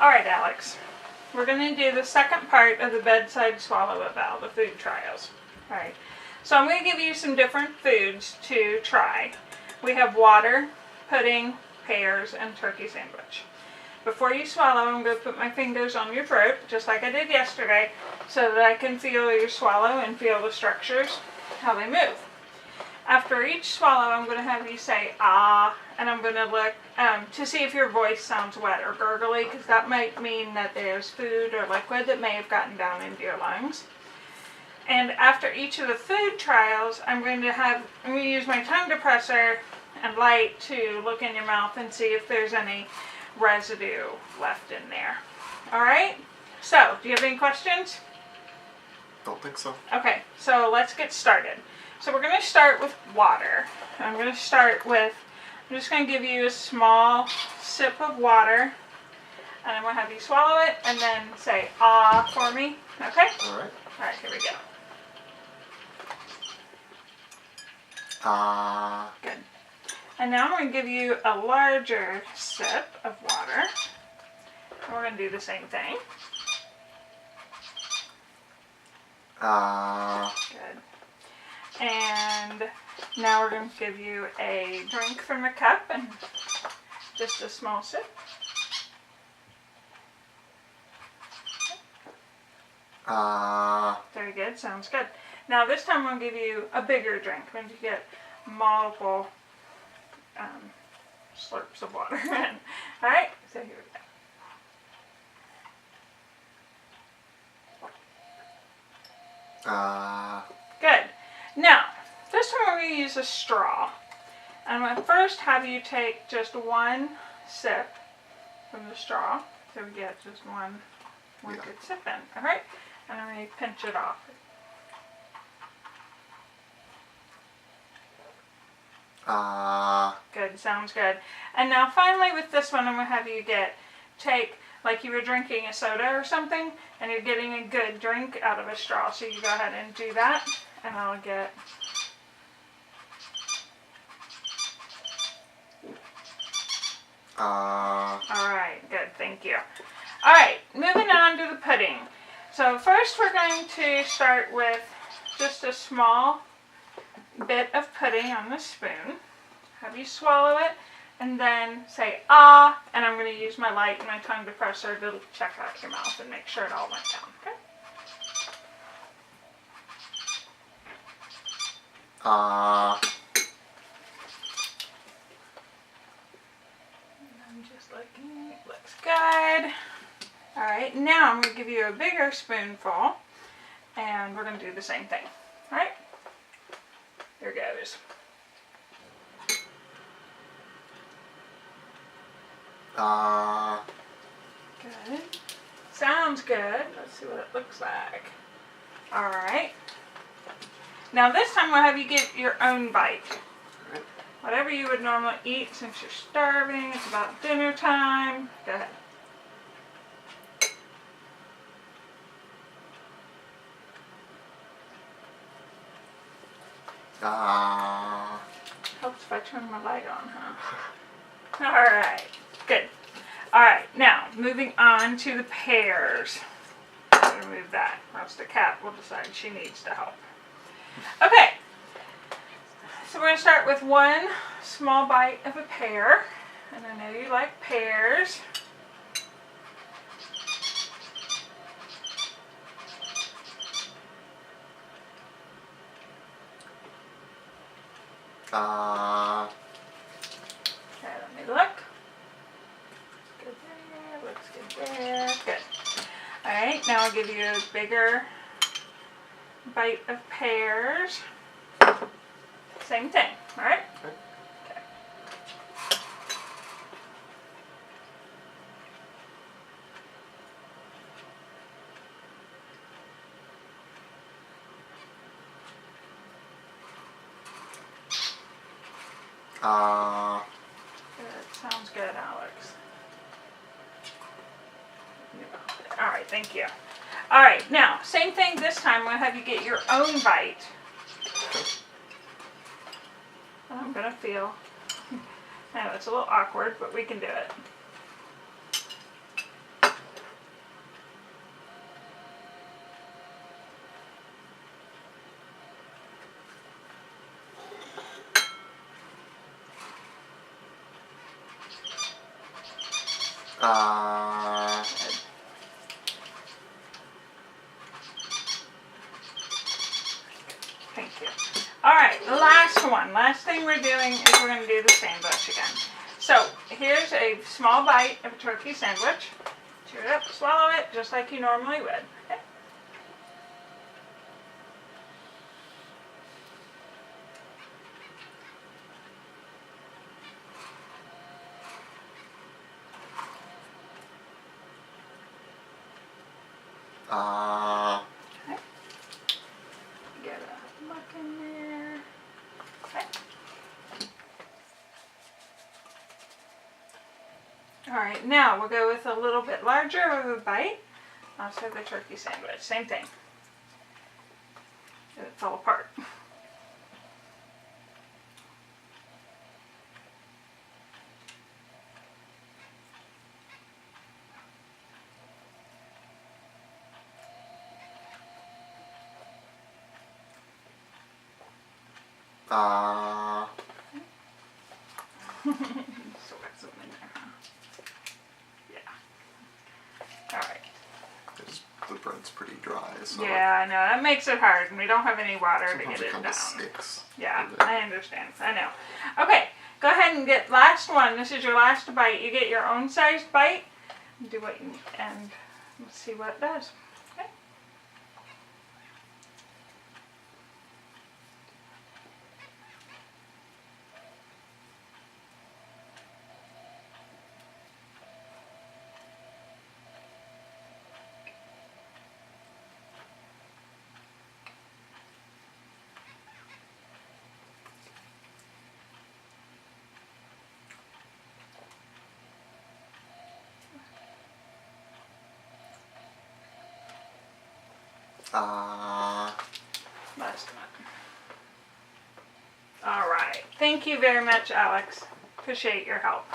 Alright, Alex. We're going to do the second part of the bedside swallow eval, the food trials. Alright. So I'm going to give you some different foods to try. We have water, pudding, pears, and turkey sandwich. Before you swallow, I'm going to put my fingers on your throat, just like I did yesterday, so that I can feel your swallow and feel the structures, how they move. After each swallow, I'm going to have you say, ah, and I'm going to look to see if your voice sounds wet or gurgly, because that might mean that there's food or liquid that may have gotten down into your lungs. And after each of the food trials, I'm going to use my tongue depressor and light to look in your mouth and see if there's any residue left in there. Alright? So, do you have any questions? Don't think so. Okay, so let's get started. So we're going to start with water. I'm just going to give you a small sip of water, and I'm going to have you swallow it and then say ah for me. Okay? Alright. Alright, here we go. Ah. Good. And now I'm going to give you a larger sip of water. And we're going to do the same thing. Good. And now we're going to give you a drink from the cup and just a small sip. Very good. Sounds good. Now this time I'm going to give you a bigger drink when you get multiple slurps of water. Alright, so here we go. Good. Now, this time we're going to use a straw. I'm going to first have you take just one sip from the straw, so we get just one good sip in. Alright? And I'm going to pinch it off. Good, sounds good. And now finally with this one, I'm going to have you take, like you were drinking a soda or something, and you're getting a good drink out of a straw. So you go ahead and do that, and I'll get... Alright, good, thank you. Alright, moving on to the pudding. So first we're going to start with just a small bit of pudding on the spoon. Have you swallow it and then say ah, and I'm going to use my light and my tongue depressor to check out your mouth and make sure it all went down. Okay? I'm just looking, it looks good. Alright, now I'm going to give you a bigger spoonful and we're going to do the same thing. Alright? Here goes. Good. Sounds good. Let's see what it looks like. Alright. Now this time we'll have you get your own bite. Alright. Whatever you would normally eat since you're starving, it's about dinner time. Go ahead. Helps if I turn my light on, huh? Alright, good. Alright, now moving on to the pears. Remove that, or else the cat will decide she needs to help. Okay, so we're going to start with one small bite of a pear. And I know you like pears. Okay, let me look. Good there, looks good there, good. Alright, now I'll give you a bigger bite of pears. Same thing, alright? Okay. Good, sounds good, Alex. Alright, thank you. Alright, now, same thing this time. I'm going to have you get your own bite. I'm going to feel, I know it's a little awkward, but we can do it. Thank you. Alright, the last one. Last thing we're doing is we're going to do the sandwich again. So, here's a small bite of a turkey sandwich. Chew it up, swallow it, just like you normally would. Okay? Okay. Get a look in there. Okay. Alright, now we'll go with a little bit larger of a bite. Also the turkey sandwich. Same thing. And it fell apart. So that's something there, huh? Yeah. Alright. The bread's pretty dry, so Yeah, I know. That makes it hard, and we don't have any water to sometimes get it it kind down. of sticks. Yeah, a bit. I understand. I know. Okay, go ahead and get last one. This is your last bite. You get your own sized bite. Do what you and let's see what it does. Okay. Last one. All right. Thank you very much, Alex. Appreciate your help.